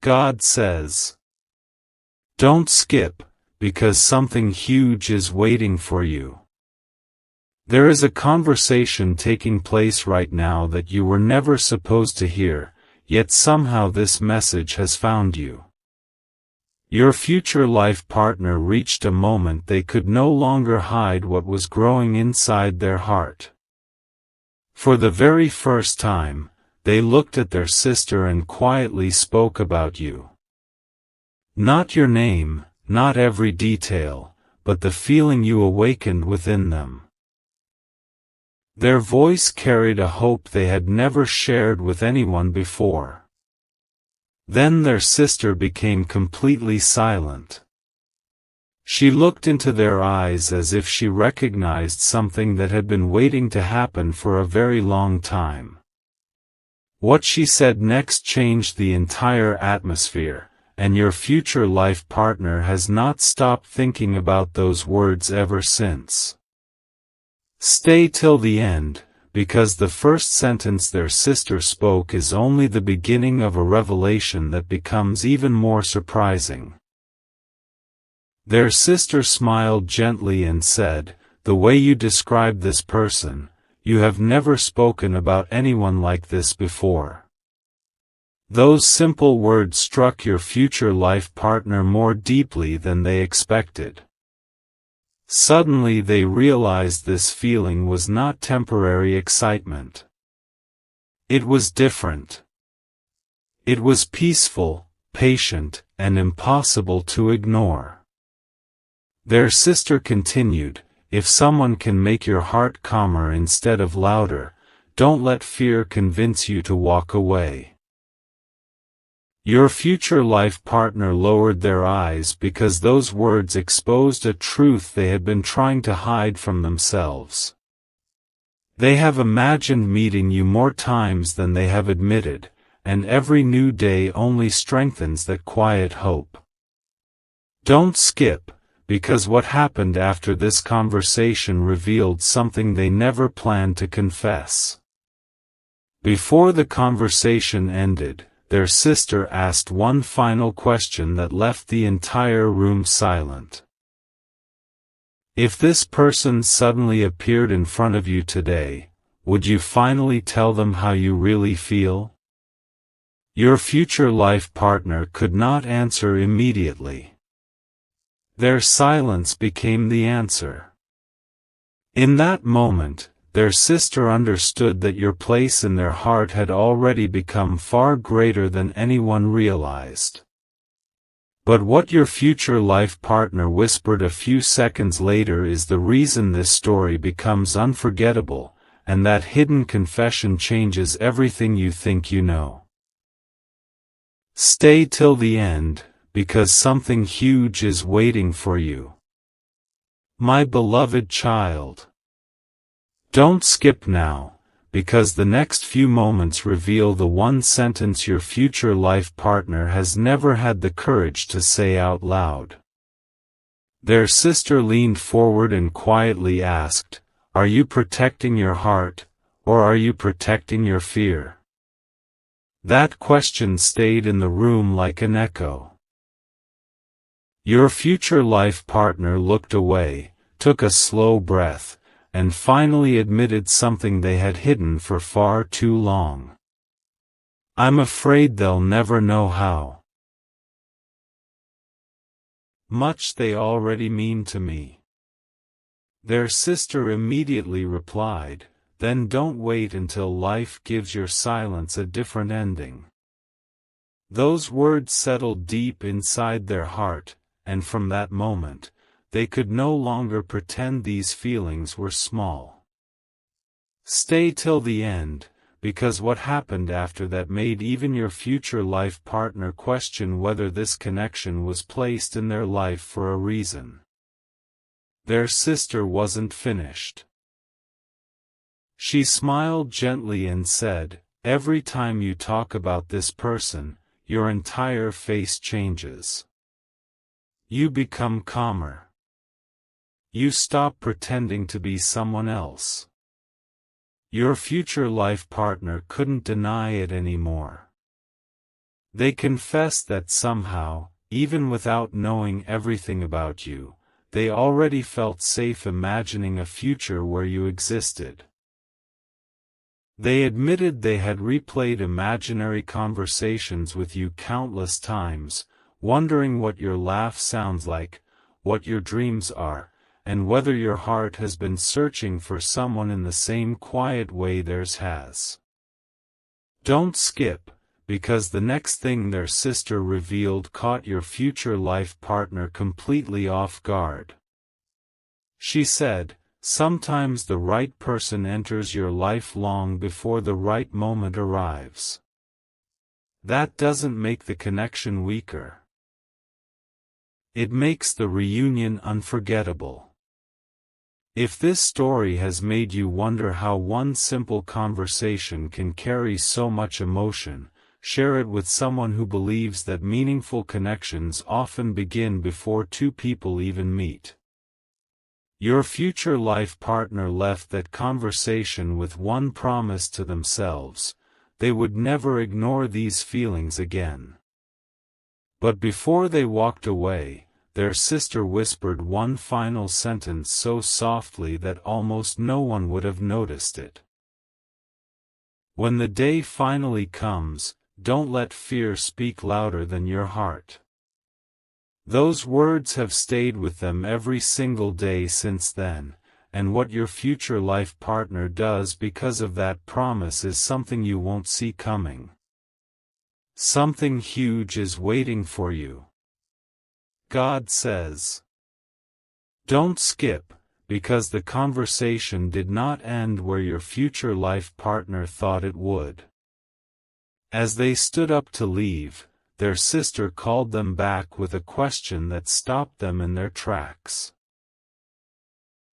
God says, don't skip, because something huge is waiting for you. There is a conversation taking place right now that you were never supposed to hear, yet somehow this message has found you. Your future life partner reached a moment they could no longer hide what was growing inside their heart. For the very first time, they looked at their sister and quietly spoke about you. Not your name, not every detail, but the feeling you awakened within them. Their voice carried a hope they had never shared with anyone before. Then their sister became completely silent. She looked into their eyes as if she recognized something that had been waiting to happen for a very long time. What she said next changed the entire atmosphere, and your future life partner has not stopped thinking about those words ever since. Stay till the end, because the first sentence their sister spoke is only the beginning of a revelation that becomes even more surprising. Their sister smiled gently and said, "The way you describe this person, you have never spoken about anyone like this before." Those simple words struck your future life partner more deeply than they expected. Suddenly they realized this feeling was not temporary excitement. It was different. It was peaceful, patient, and impossible to ignore. Their sister continued, "If someone can make your heart calmer instead of louder, don't let fear convince you to walk away." Your future life partner lowered their eyes because those words exposed a truth they had been trying to hide from themselves. They have imagined meeting you more times than they have admitted, and every new day only strengthens that quiet hope. Don't skip, because what happened after this conversation revealed something they never planned to confess. Before the conversation ended, their sister asked one final question that left the entire room silent. If this person suddenly appeared in front of you today, would you finally tell them how you really feel? Your future life partner could not answer immediately. Their silence became the answer. In that moment, their sister understood that your place in their heart had already become far greater than anyone realized. But what your future life partner whispered a few seconds later is the reason this story becomes unforgettable, and that hidden confession changes everything you think you know. Stay till the end, because something huge is waiting for you. My beloved child. Don't skip now, because the next few moments reveal the one sentence your future life partner has never had the courage to say out loud. Their sister leaned forward and quietly asked, "Are you protecting your heart, or are you protecting your fear?" That question stayed in the room like an echo. Your future life partner looked away, took a slow breath, and finally admitted something they had hidden for far too long. "I'm afraid they'll never know how much they already mean to me." Their sister immediately replied, "Then don't wait until life gives your silence a different ending." Those words settled deep inside their heart, and from that moment, they could no longer pretend these feelings were small. Stay till the end, because what happened after that made even your future life partner question whether this connection was placed in their life for a reason. Their sister wasn't finished. She smiled gently and said, "Every time you talk about this person, your entire face changes. You become calmer. You stop pretending to be someone else." Your future life partner couldn't deny it anymore. They confessed that somehow, even without knowing everything about you, they already felt safe imagining a future where you existed. They admitted they had replayed imaginary conversations with you countless times, wondering what your laugh sounds like, what your dreams are, and whether your heart has been searching for someone in the same quiet way theirs has. Don't skip, because the next thing their sister revealed caught your future life partner completely off guard. She said, "Sometimes the right person enters your life long before the right moment arrives. That doesn't make the connection weaker. It makes the reunion unforgettable." If this story has made you wonder how one simple conversation can carry so much emotion, share it with someone who believes that meaningful connections often begin before two people even meet. Your future life partner left that conversation with one promise to themselves: they would never ignore these feelings again. But before they walked away, their sister whispered one final sentence so softly that almost no one would have noticed it. "When the day finally comes, don't let fear speak louder than your heart." Those words have stayed with them every single day since then, and what your future life partner does because of that promise is something you won't see coming. Something huge is waiting for you. God says, don't skip, because the conversation did not end where your future life partner thought it would. As they stood up to leave, their sister called them back with a question that stopped them in their tracks.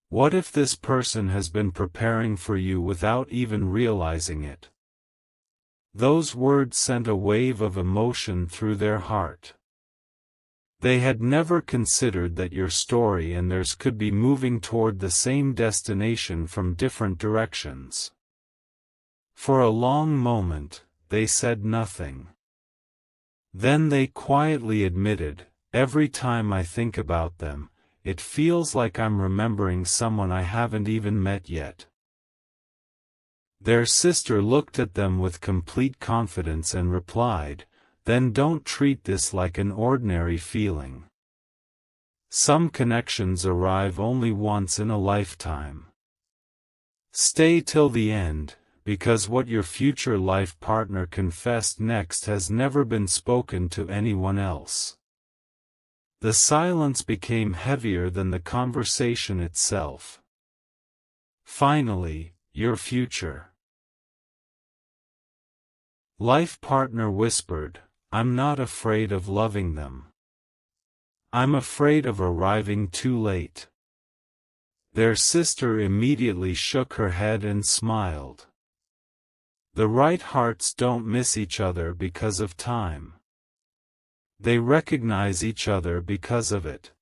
What if this person has been preparing for you without even realizing it? Those words sent a wave of emotion through their heart. They had never considered that your story and theirs could be moving toward the same destination from different directions. For a long moment, they said nothing. Then they quietly admitted, "Every time I think about them, it feels like I'm remembering someone I haven't even met yet." Their sister looked at them with complete confidence and replied, "Then don't treat this like an ordinary feeling. Some connections arrive only once in a lifetime. Stay till the end, because what your future life partner confessed next has never been spoken to anyone else." The silence became heavier than the conversation itself. Finally, your future life partner whispered, "I'm not afraid of loving them. I'm afraid of arriving too late." Their sister immediately shook her head and smiled. The right hearts don't miss each other because of time. They recognize each other because of it.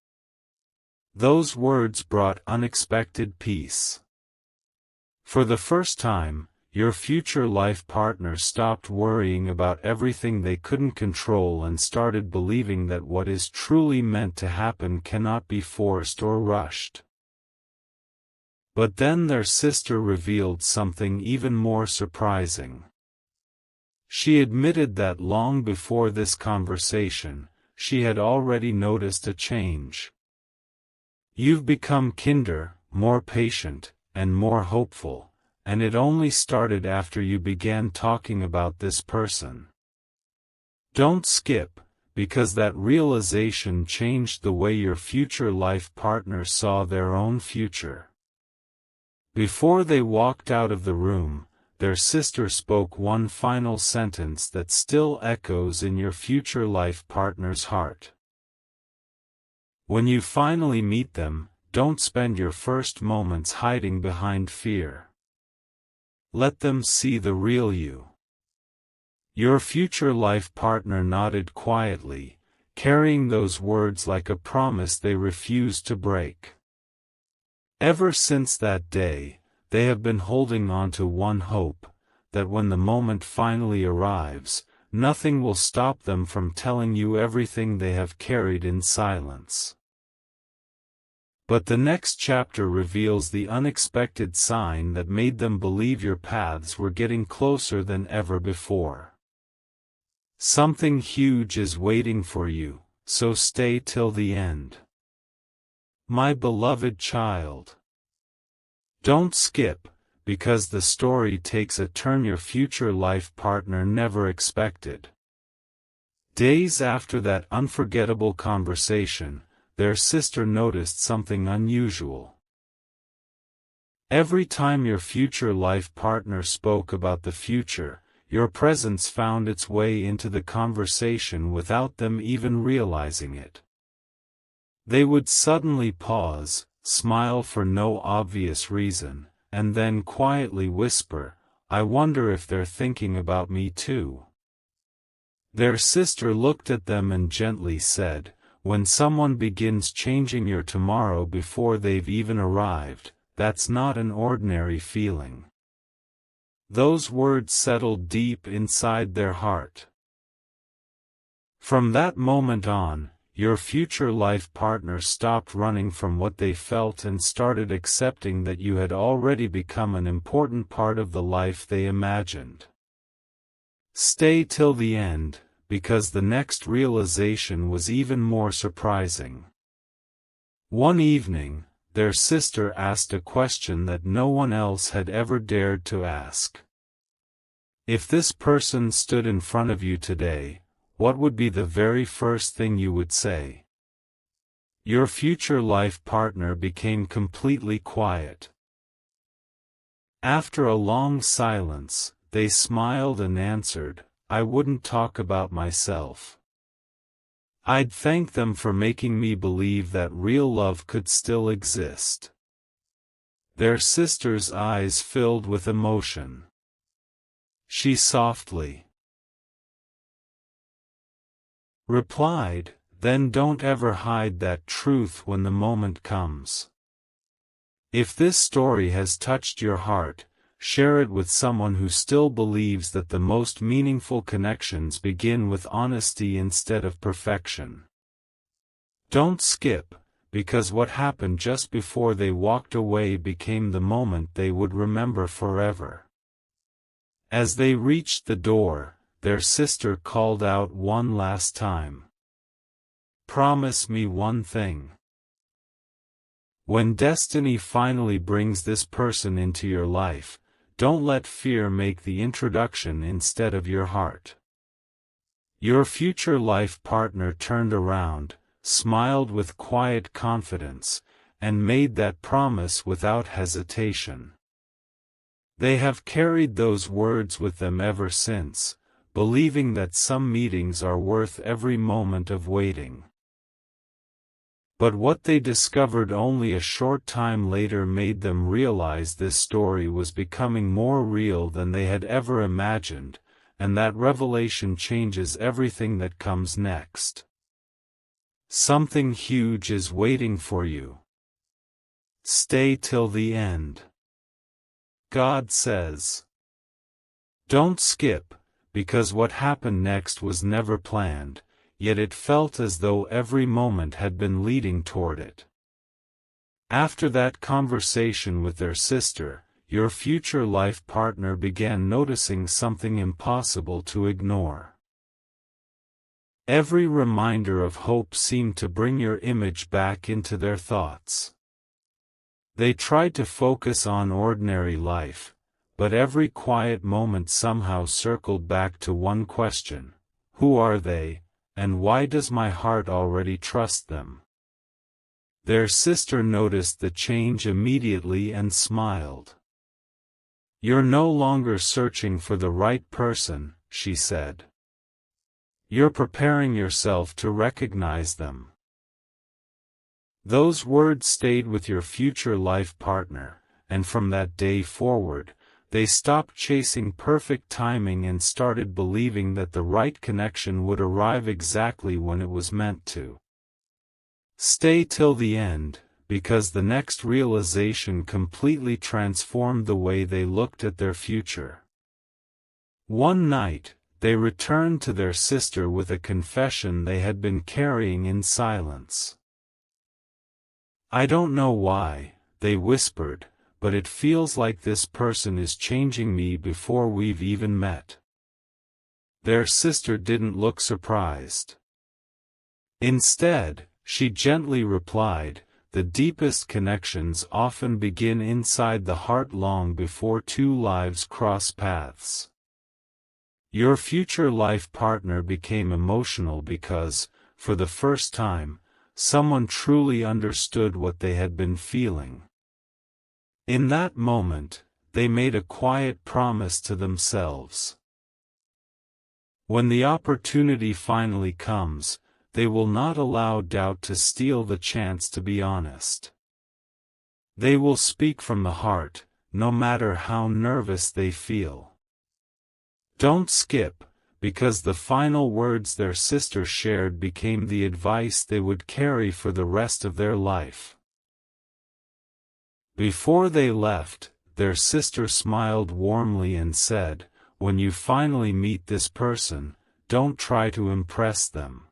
Those words brought unexpected peace. For the first time, your future life partner stopped worrying about everything they couldn't control and started believing that what is truly meant to happen cannot be forced or rushed. But then their sister revealed something even more surprising. She admitted that long before this conversation, she had already noticed a change. "You've become kinder, more patient, and more hopeful, and it only started after you began talking about this person." Don't skip, because that realization changed the way your future life partner saw their own future. Before they walked out of the room, their sister spoke one final sentence that still echoes in your future life partner's heart. When you finally meet them, don't spend your first moments hiding behind fear. Let them see the real you. Your future life partner nodded quietly, carrying those words like a promise they refused to break. Ever since that day, they have been holding on to one hope, that when the moment finally arrives, nothing will stop them from telling you everything they have carried in silence. But the next chapter reveals the unexpected sign that made them believe your paths were getting closer than ever before. Something huge is waiting for you, so stay till the end. My beloved child. Don't skip, because the story takes a turn your future life partner never expected. Days after that unforgettable conversation, their sister noticed something unusual. Every time your future life partner spoke about the future, your presence found its way into the conversation without them even realizing it. They would suddenly pause, smile for no obvious reason, and then quietly whisper, "I wonder if they're thinking about me too." Their sister looked at them and gently said, "When someone begins changing your tomorrow before they've even arrived, that's not an ordinary feeling." Those words settled deep inside their heart. From that moment on, your future life partner stopped running from what they felt and started accepting that you had already become an important part of the life they imagined. Stay till the end, because the next realization was even more surprising. One evening, their sister asked a question that no one else had ever dared to ask. If this person stood in front of you today, what would be the very first thing you would say? Your future life partner became completely quiet. After a long silence, they smiled and answered, "I wouldn't talk about myself. I'd thank them for making me believe that real love could still exist." Their sister's eyes filled with emotion. She softly replied, "Then don't ever hide that truth when the moment comes. If this story has touched your heart, share it with someone who still believes that the most meaningful connections begin with honesty instead of perfection. Don't skip, because what happened just before they walked away became the moment they would remember forever." As they reached the door, their sister called out one last time. "Promise me one thing. When destiny finally brings this person into your life, don't let fear make the introduction instead of your heart." Your future life partner turned around, smiled with quiet confidence, and made that promise without hesitation. They have carried those words with them ever since, believing that some meetings are worth every moment of waiting. But what they discovered only a short time later made them realize this story was becoming more real than they had ever imagined, and that revelation changes everything that comes next. Something huge is waiting for you. Stay till the end. God says. Don't skip, because what happened next was never planned, yet it felt as though every moment had been leading toward it. After that conversation with their sister, your future life partner began noticing something impossible to ignore. Every reminder of hope seemed to bring your image back into their thoughts. They tried to focus on ordinary life, but every quiet moment somehow circled back to one question: who are they? And why does my heart already trust them? Their sister noticed the change immediately and smiled. "You're no longer searching for the right person," she said. "You're preparing yourself to recognize them." Those words stayed with your future life partner, and from that day forward, they stopped chasing perfect timing and started believing that the right connection would arrive exactly when it was meant to. Stay till the end, because the next realization completely transformed the way they looked at their future. One night, they returned to their sister with a confession they had been carrying in silence. "I don't know why," they whispered, "but it feels like this person is changing me before we've even met." Their sister didn't look surprised. Instead, she gently replied, "The deepest connections often begin inside the heart long before two lives cross paths." Your future life partner became emotional because, for the first time, someone truly understood what they had been feeling. In that moment, they made a quiet promise to themselves. When the opportunity finally comes, they will not allow doubt to steal the chance to be honest. They will speak from the heart, no matter how nervous they feel. Don't skip, because the final words their sister shared became the advice they would carry for the rest of their life. Before they left, their sister smiled warmly and said, "When you finally meet this person, don't try to impress them.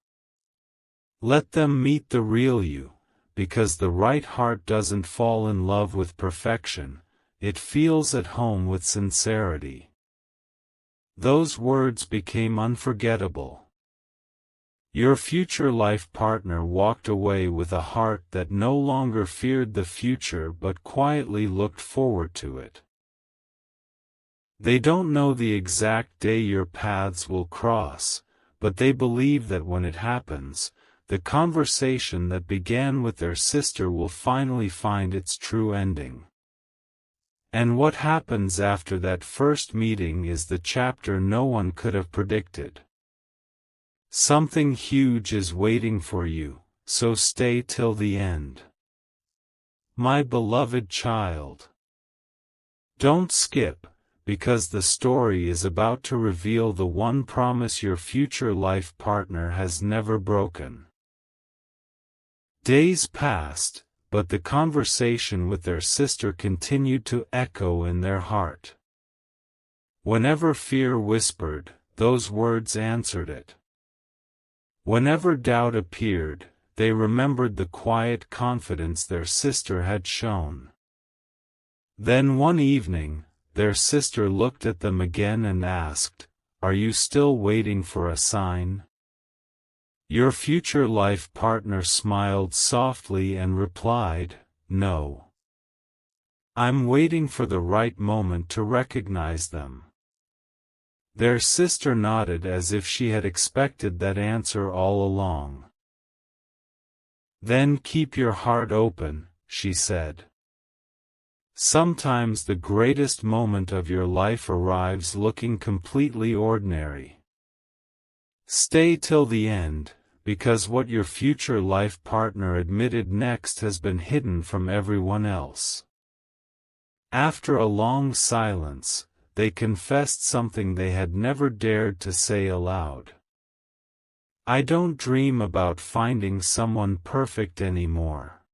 Let them meet the real you, because the right heart doesn't fall in love with perfection, it feels at home with sincerity." Those words became unforgettable. Your future life partner walked away with a heart that no longer feared the future but quietly looked forward to it. They don't know the exact day your paths will cross, but they believe that when it happens, the conversation that began with their sister will finally find its true ending. And what happens after that first meeting is the chapter no one could have predicted. Something huge is waiting for you, so stay till the end. My beloved child. Don't skip, because the story is about to reveal the one promise your future life partner has never broken. Days passed, but the conversation with their sister continued to echo in their heart. Whenever fear whispered, those words answered it. Whenever doubt appeared, they remembered the quiet confidence their sister had shown. Then one evening, their sister looked at them again and asked, "Are you still waiting for a sign?" Your future life partner smiled softly and replied, "No. I'm waiting for the right moment to recognize them." Their sister nodded as if she had expected that answer all along. "Then keep your heart open," she said. Sometimes the greatest moment of your life arrives looking completely ordinary. Stay till the end, because what your future life partner admitted next has been hidden from everyone else. After a long silence, they confessed something they had never dared to say aloud. "I don't dream about finding someone perfect anymore.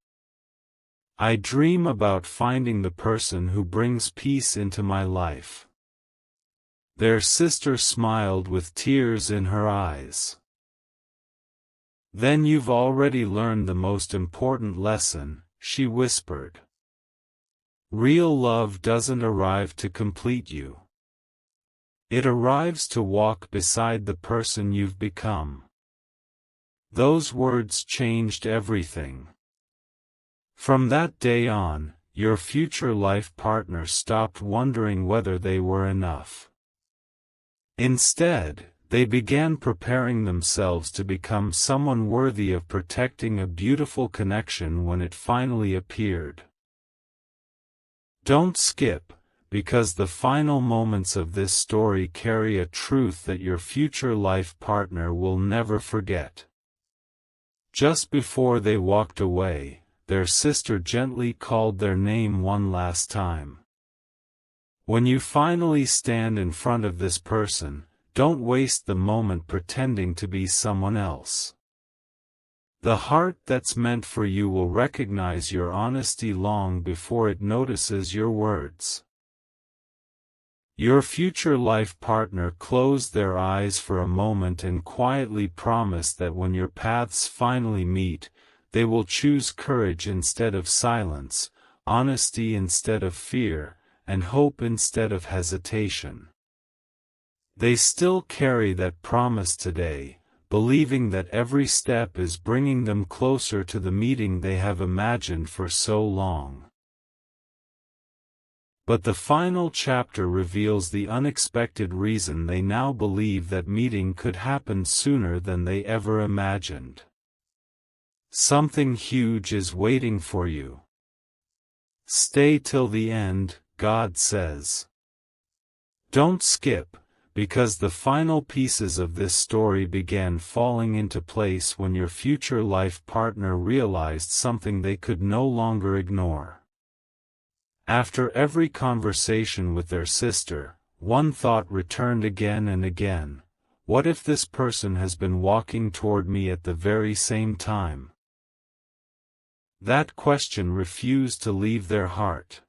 I dream about finding the person who brings peace into my life." Their sister smiled with tears in her eyes. "Then you've already learned the most important lesson," she whispered. "Real love doesn't arrive to complete you. It arrives to walk beside the person you've become." Those words changed everything. From that day on, your future life partner stopped wondering whether they were enough. Instead, they began preparing themselves to become someone worthy of protecting a beautiful connection when it finally appeared. Don't skip, because the final moments of this story carry a truth that your future life partner will never forget. Just before they walked away, their sister gently called their name one last time. When you finally stand in front of this person, don't waste the moment pretending to be someone else. The heart that's meant for you will recognize your honesty long before it notices your words. Your future life partner closed their eyes for a moment and quietly promised that when your paths finally meet, they will choose courage instead of silence, honesty instead of fear, and hope instead of hesitation. They still carry that promise today, believing that every step is bringing them closer to the meeting they have imagined for so long. But the final chapter reveals the unexpected reason they now believe that meeting could happen sooner than they ever imagined. Something huge is waiting for you. Stay till the end, God says. Don't skip, because the final pieces of this story began falling into place when your future life partner realized something they could no longer ignore. After every conversation with their sister, one thought returned again and again: what if this person has been walking toward me at the very same time? That question refused to leave their heart.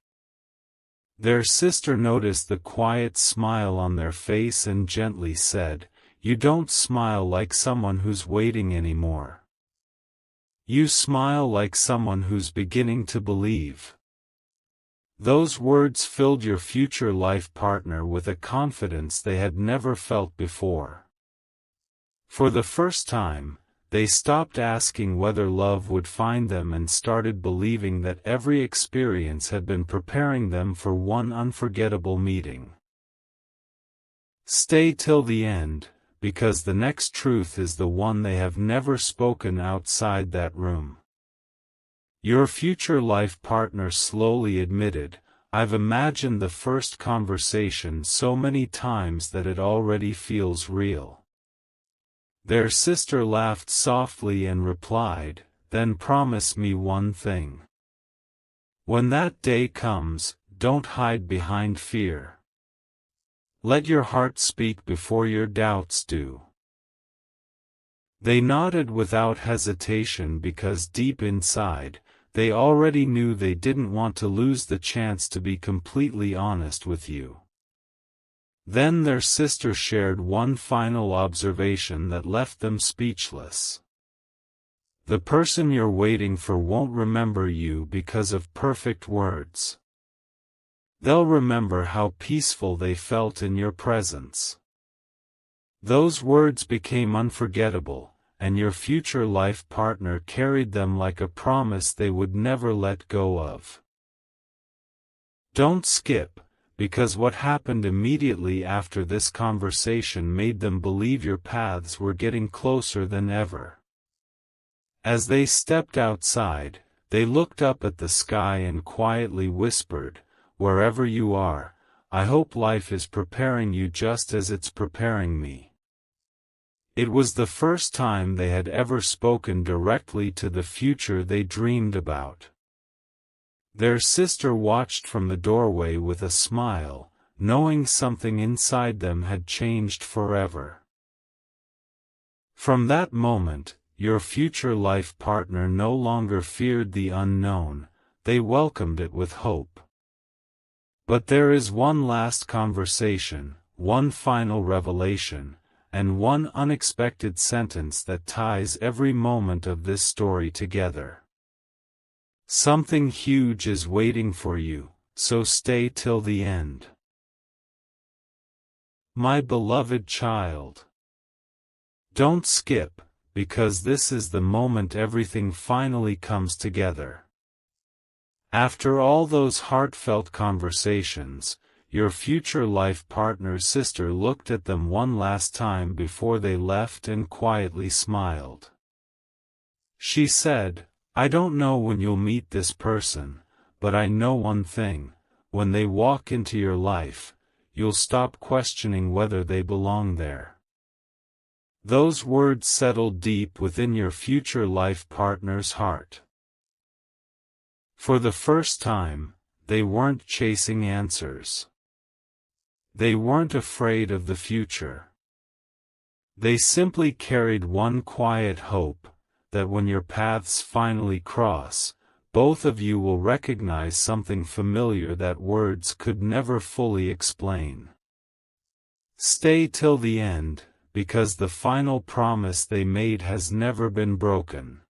Their sister noticed the quiet smile on their face and gently said, "You don't smile like someone who's waiting anymore. You smile like someone who's beginning to believe." Those words filled your future life partner with a confidence they had never felt before. For the first time, they stopped asking whether love would find them and started believing that every experience had been preparing them for one unforgettable meeting. Stay till the end, because the next truth is the one they have never spoken outside that room. Your future life partner slowly admitted, "I've imagined the first conversation so many times that it already feels real." Their sister laughed softly and replied, "Then promise me one thing. When that day comes, don't hide behind fear. Let your heart speak before your doubts do." They nodded without hesitation because deep inside, they already knew they didn't want to lose the chance to be completely honest with you. Then their sister shared one final observation that left them speechless. "The person you're waiting for won't remember you because of perfect words. They'll remember how peaceful they felt in your presence." Those words became unforgettable, and your future life partner carried them like a promise they would never let go of. Don't skip, because what happened immediately after this conversation made them believe your paths were getting closer than ever. As they stepped outside, they looked up at the sky and quietly whispered, "Wherever you are, I hope life is preparing you just as it's preparing me." It was the first time they had ever spoken directly to the future they dreamed about. Their sister watched from the doorway with a smile, knowing something inside them had changed forever. From that moment, your future life partner no longer feared the unknown, they welcomed it with hope. But there is one last conversation, one final revelation, and one unexpected sentence that ties every moment of this story together. Something huge is waiting for you, so stay till the end. My beloved child. Don't skip, because this is the moment everything finally comes together. After all those heartfelt conversations, your future life partner's sister looked at them one last time before they left and quietly smiled. She said, "I don't know when you'll meet this person, but I know one thing: when they walk into your life, you'll stop questioning whether they belong there." Those words settled deep within your future life partner's heart. For the first time, they weren't chasing answers. They weren't afraid of the future. They simply carried one quiet hope, that when your paths finally cross, both of you will recognize something familiar that words could never fully explain. Stay till the end, because the final promise they made has never been broken.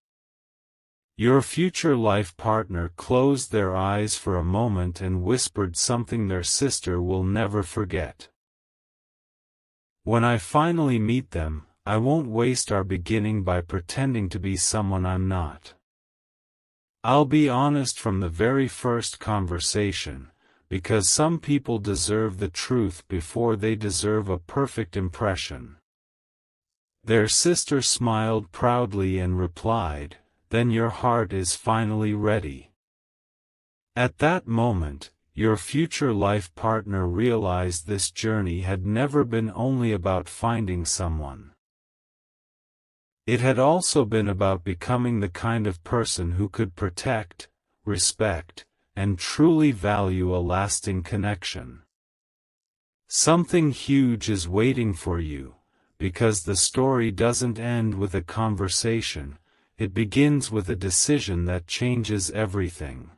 Your future life partner closed their eyes for a moment and whispered something their sister will never forget. When I finally meet them, I won't waste our beginning by pretending to be someone I'm not. I'll be honest from the very first conversation, because some people deserve the truth before they deserve a perfect impression. Their sister smiled proudly and replied, "Then your heart is finally ready." At that moment, your future life partner realized this journey had never been only about finding someone. It had also been about becoming the kind of person who could protect, respect, and truly value a lasting connection. Something huge is waiting for you, because the story doesn't end with a conversation, it begins with a decision that changes everything.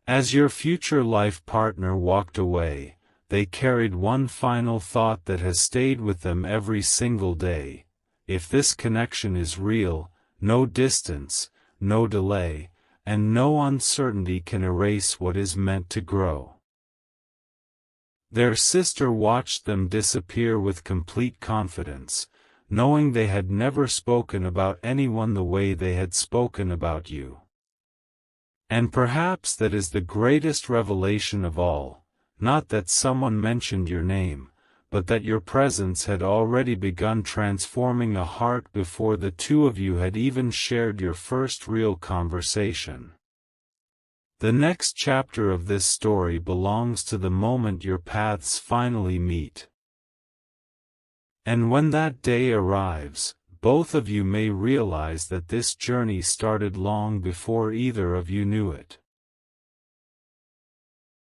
As your future life partner walked away, they carried one final thought that has stayed with them every single day. If this connection is real, no distance, no delay, and no uncertainty can erase what is meant to grow. Their sister watched them disappear with complete confidence, knowing they had never spoken about anyone the way they had spoken about you. And perhaps that is the greatest revelation of all, not that someone mentioned your name, but that your presence had already begun transforming a heart before the two of you had even shared your first real conversation. The next chapter of this story belongs to the moment your paths finally meet. And when that day arrives, both of you may realize that this journey started long before either of you knew it.